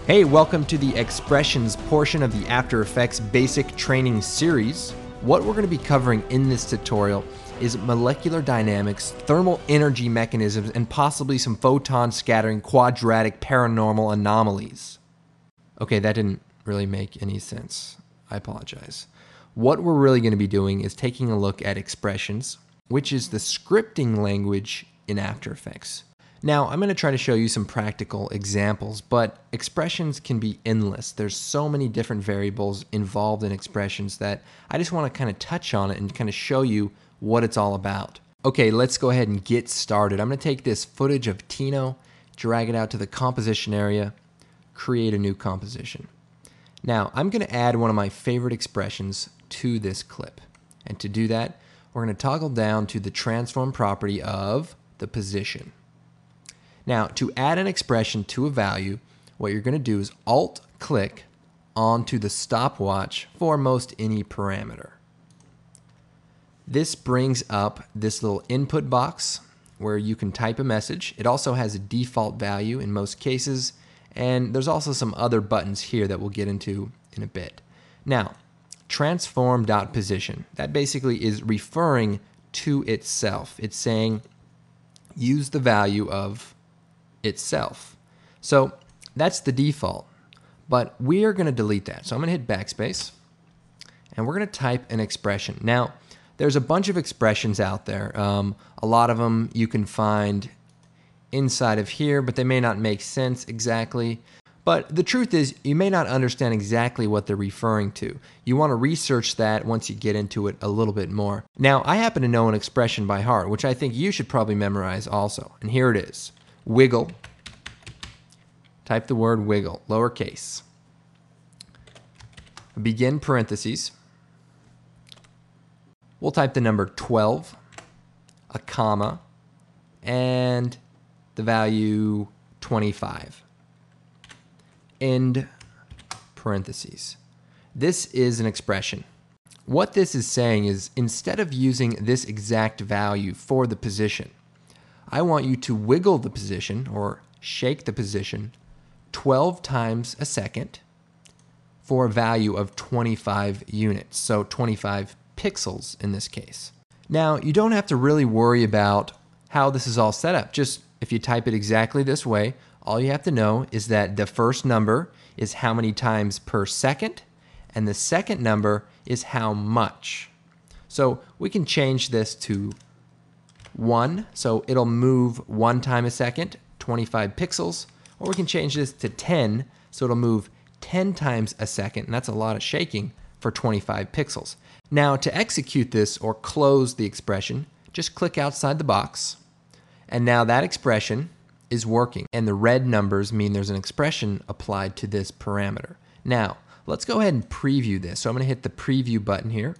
Hey, welcome to the expressions portion of the After Effects basic training series. What we're going to be covering in this tutorial is molecular dynamics, thermal energy mechanisms, and possibly some photon scattering quadratic paranormal anomalies. Okay, that didn't really make any sense. I apologize. What we're really going to be doing is taking a look at expressions, which is the scripting language in After Effects. Now, I'm going to try to show you some practical examples, but expressions can be endless. There's so many different variables involved in expressions that I just want to kind of touch on it and kind of show you what it's all about. Okay, let's go ahead and get started. I'm going to take this footage of Tino, drag it out to the composition area, create a new composition. Now, I'm going to add one of my favorite expressions to this clip. And to do that, we're going to toggle down to the transform property of the position. Now, to add an expression to a value, what you're going to do is Alt-click onto the stopwatch for most any parameter. This brings up this little input box where you can type a message. It also has a default value in most cases, and there's also some other buttons here that we'll get into in a bit. Now, transform.position, that basically is referring to itself. It's saying use the value of itself. So that's the default, but we are going to delete that. So I'm going to hit backspace and we're going to type an expression. Now, there's a bunch of expressions out there. A lot of them you can find inside of here, but they may not make sense exactly. But the truth is, you may not understand exactly what they're referring to. You want to research that once you get into it a little bit more. Now, I happen to know an expression by heart, which I think you should probably memorize also. And here it is. Wiggle. Type the word wiggle, lowercase. Begin parentheses. We'll type the number 12, a comma, and the value 25. End parentheses. This is an expression. What this is saying is, instead of using this exact value for the position, I want you to wiggle the position or shake the position 12 times a second for a value of 25 units, so 25 pixels in this case. Now, you don't have to really worry about how this is all set up. Just if you type it exactly this way, all you have to know is that the first number is how many times per second, and the second number is how much. So we can change this to 1, so it'll move 1 time a second, 25 pixels, or we can change this to 10, so it'll move 10 times a second, and that's a lot of shaking for 25 pixels. Now, to execute this or close the expression, just click outside the box, and now that expression is working, and the red numbers mean there's an expression applied to this parameter. Now, let's go ahead and preview this. So I'm going to hit the preview button here.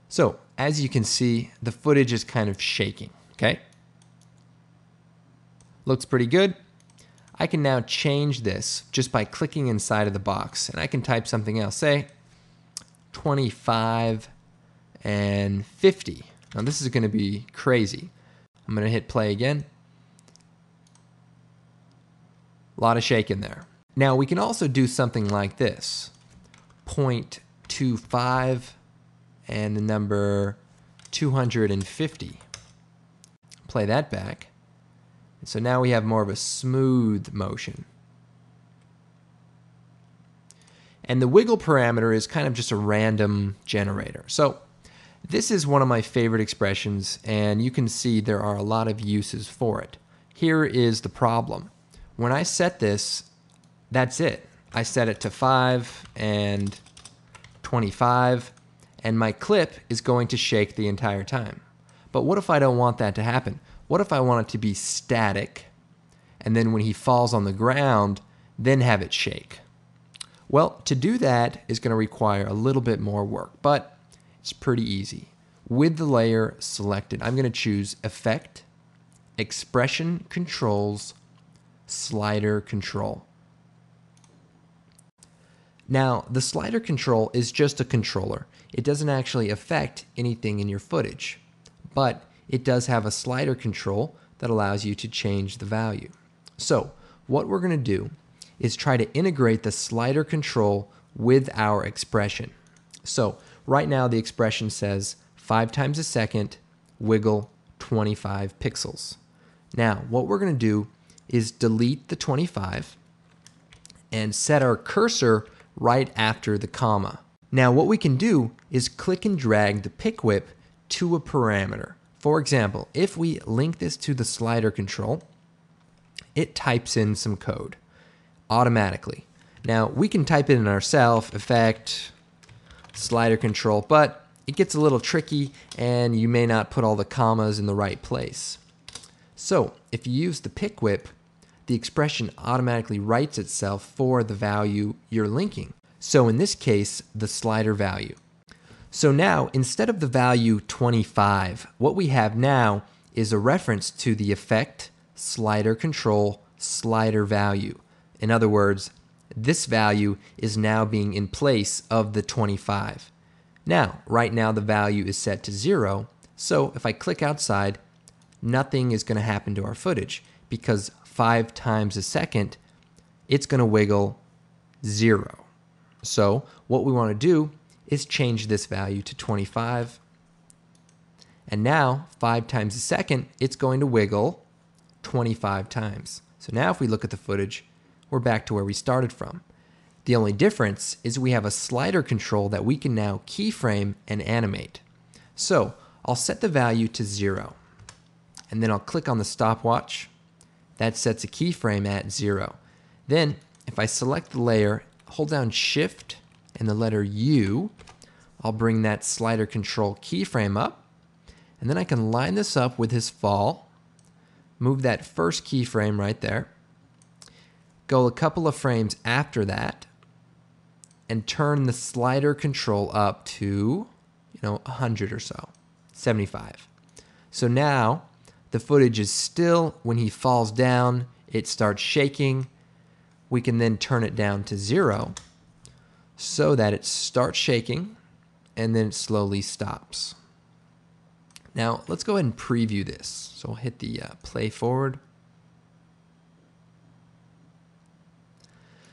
So, as you can see, the footage is kind of shaking, okay? Looks pretty good. I can now change this just by clicking inside of the box, and I can type something else, say 25 and 50. Now this is going to be crazy. I'm going to hit play again. A lot of shaking there. Now we can also do something like this. 0.25 and the number 250. Play that back. And so now we have more of a smooth motion. And the wiggle parameter is kind of just a random generator. So this is one of my favorite expressions, and you can see there are a lot of uses for it. Here is the problem. When I set this, that's it. I set it to 5 and 25, and my clip is going to shake the entire time. But what if I don't want that to happen? What if I want it to be static, and then when he falls on the ground, then have it shake? Well, to do that is going to require a little bit more work, but it's pretty easy. With the layer selected, I'm going to choose Effect, Expression Controls, Slider Control. Now, the slider control is just a controller. It doesn't actually affect anything in your footage, but it does have a slider control that allows you to change the value. So what we're going to do is try to integrate the slider control with our expression. So right now the expression says 5 times a second, wiggle 25 pixels. Now what we're going to do is delete the 25 and set our cursor right after the comma. Now what we can do is click and drag the pick whip to a parameter. For example, if we link this to the slider control, it types in some code automatically. Now we can type it in ourselves, effect, slider control, but it gets a little tricky and you may not put all the commas in the right place. So if you use the pick whip, the expression automatically writes itself for the value you're linking. So in this case, the slider value. So now instead of the value 25, what we have now is a reference to the effect, slider control, slider value. In other words, this value is now being in place of the 25. Now, right now the value is set to 0, so if I click outside, nothing is going to happen to our footage because 5 times a second, it's going to wiggle 0. So what we want to do is change this value to 25. And now 5 times a second, it's going to wiggle 25 times. So now if we look at the footage, we're back to where we started from. The only difference is we have a slider control that we can now keyframe and animate. So I'll set the value to 0. And then I'll click on the stopwatch. That sets a keyframe at 0. Then if I select the layer, hold down Shift and the letter U, I'll bring that slider control keyframe up. And then I can line this up with his fall. Move that first keyframe right there. Go a couple of frames after that and turn the slider control up to, 100 or so, 75. So now the footage is still, when he falls down, it starts shaking. We can then turn it down to 0 so that it starts shaking and then it slowly stops. Now let's go ahead and preview this. So we'll hit the play forward.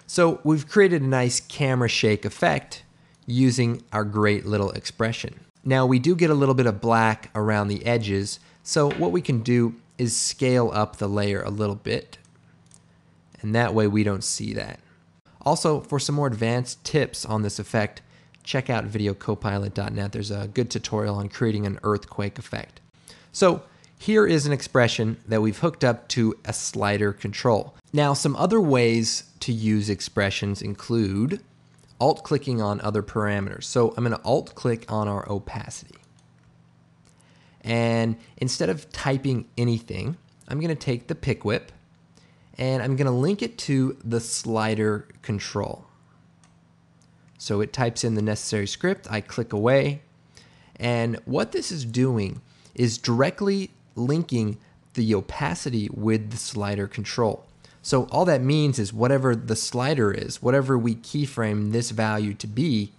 So we've created a nice camera shake effect using our great little expression. Now we do get a little bit of black around the edges, so what we can do is scale up the layer a little bit, and that way we don't see that. Also, for some more advanced tips on this effect, check out videocopilot.net. There's a good tutorial on creating an earthquake effect. So here is an expression that we've hooked up to a slider control. Now, some other ways to use expressions include alt-clicking on other parameters. So I'm going to alt-click on our opacity. And instead of typing anything, I'm going to take the pick whip and I'm going to link it to the slider control. So it types in the necessary script, I click away, and what this is doing is directly linking the opacity with the slider control. So all that means is whatever the slider is, whatever we keyframe this value to be,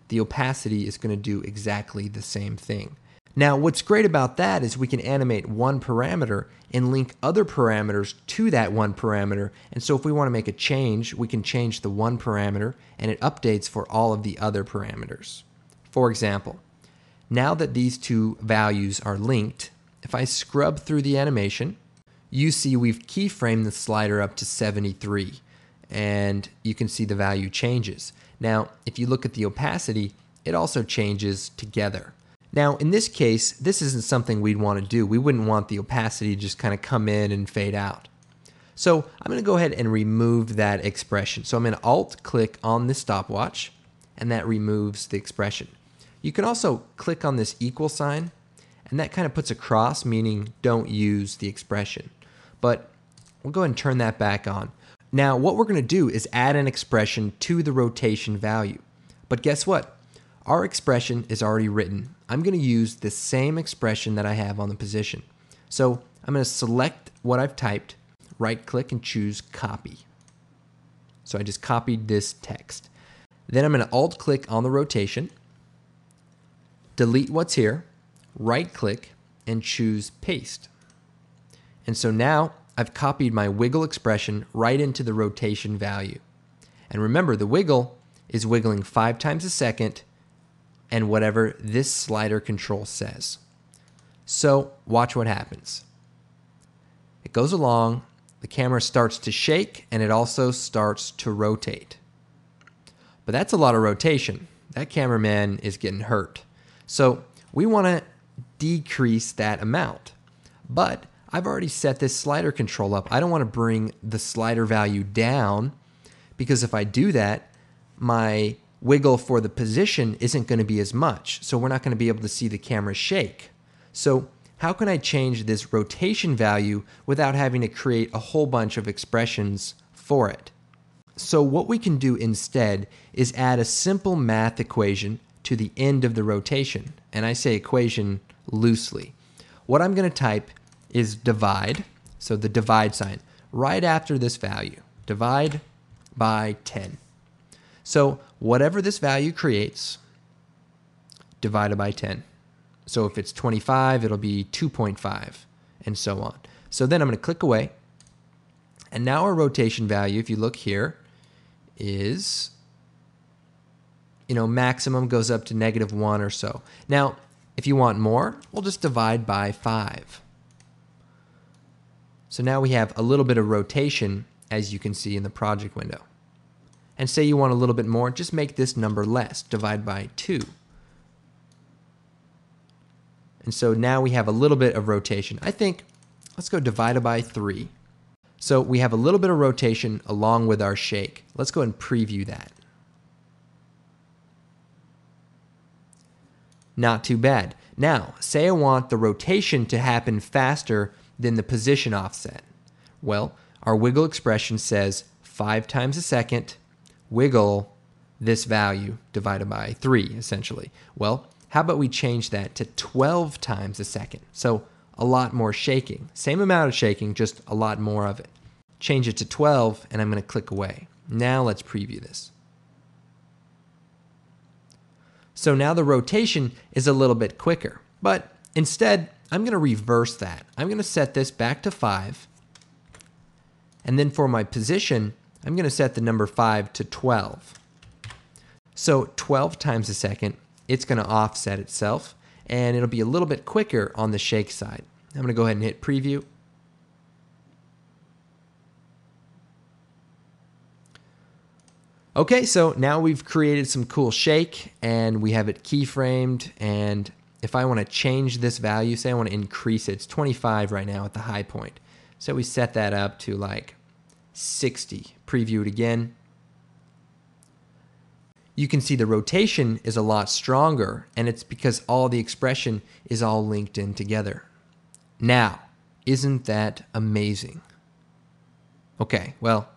the opacity is going to do exactly the same thing. Now what's great about that is we can animate one parameter and link other parameters to that one parameter, and so if we want to make a change, we can change the one parameter and it updates for all of the other parameters. For example, now that these two values are linked, if I scrub through the animation, you see we've keyframed the slider up to 73 and you can see the value changes. Now if you look at the opacity, it also changes together. Now in this case, this isn't something we'd want to do. We wouldn't want the opacity to just kind of come in and fade out. So I'm going to go ahead and remove that expression. So I'm going to alt-click on the stopwatch and that removes the expression. You can also click on this equal sign and that kind of puts a cross, meaning don't use the expression. But we'll go ahead and turn that back on. Now what we're going to do is add an expression to the rotation value. But guess what? Our expression is already written. I'm going to use the same expression that I have on the position. So I'm going to select what I've typed, right click and choose copy. So I just copied this text. Then I'm going to alt click on the rotation, delete what's here, right click and choose paste. And so now I've copied my wiggle expression right into the rotation value. And remember, the wiggle is wiggling 5 times a second and whatever this slider control says. So watch what happens. It goes along, the camera starts to shake, and it also starts to rotate. But that's a lot of rotation. That cameraman is getting hurt. So we want to decrease that amount. But I've already set this slider control up. I don't want to bring the slider value down, because if I do that, my wiggle for the position isn't going to be as much. So we're not going to be able to see the camera shake. So how can I change this rotation value without having to create a whole bunch of expressions for it? So what we can do instead is add a simple math equation to the end of the rotation. And I say equation loosely. What I'm going to type is divide, so the divide sign, right after this value. Divide by 10. So whatever this value creates, divided by 10. So if it's 25, it'll be 2.5, and so on. So then I'm going to click away. And now our rotation value, if you look here, is, maximum goes up to -1 or so. Now, if you want more, we'll just divide by 5. So now we have a little bit of rotation, as you can see in the project window. And say you want a little bit more, just make this number less, divide by 2. And so now we have a little bit of rotation. I think, let's go divided by 3. So we have a little bit of rotation along with our shake. Let's go ahead and preview that. Not too bad. Now, say I want the rotation to happen faster than the position offset. Well, our wiggle expression says 5 times a second, wiggle this value divided by 3, essentially. Well, how about we change that to 12 times a second? So a lot more shaking. Same amount of shaking, just a lot more of it. Change it to 12, and I'm going to click away. Now let's preview this. So now the rotation is a little bit quicker, but instead, I'm going to reverse that. I'm going to set this back to 5, and then for my position, I'm going to set the number 5 to 12. So 12 times a second, it's going to offset itself, and it'll be a little bit quicker on the shake side. I'm going to go ahead and hit preview. Okay, so now we've created some cool shake, and we have it keyframed, and if I want to change this value, say I want to increase it, it's 25 right now at the high point. So we set that up to like 60. Preview it again. You can see the rotation is a lot stronger, and it's because all the expression is all linked in together. Now, isn't that amazing? Okay, well,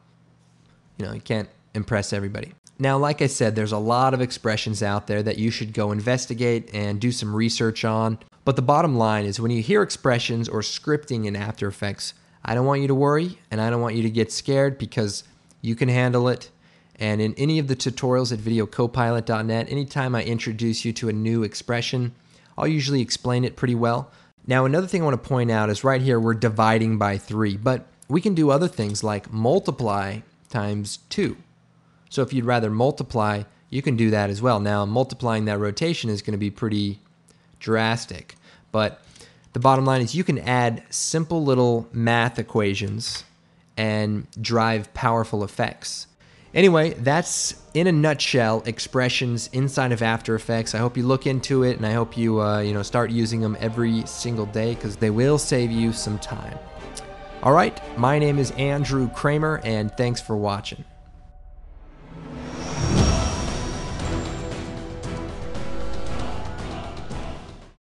you can't impress everybody. Now, like I said, there's a lot of expressions out there that you should go investigate and do some research on. But the bottom line is when you hear expressions or scripting in After Effects, I don't want you to worry and I don't want you to get scared, because you can handle it. And in any of the tutorials at videocopilot.net, anytime I introduce you to a new expression, I'll usually explain it pretty well. Now, another thing I want to point out is right here, we're dividing by 3, but we can do other things like multiply times 2. So if you'd rather multiply, you can do that as well. Now, multiplying that rotation is going to be pretty drastic, but the bottom line is you can add simple little math equations and drive powerful effects. Anyway, that's in a nutshell expressions inside of After Effects. I hope you look into it, and I hope you start using them every single day, because they will save you some time. All right, my name is Andrew Kramer, and thanks for watching.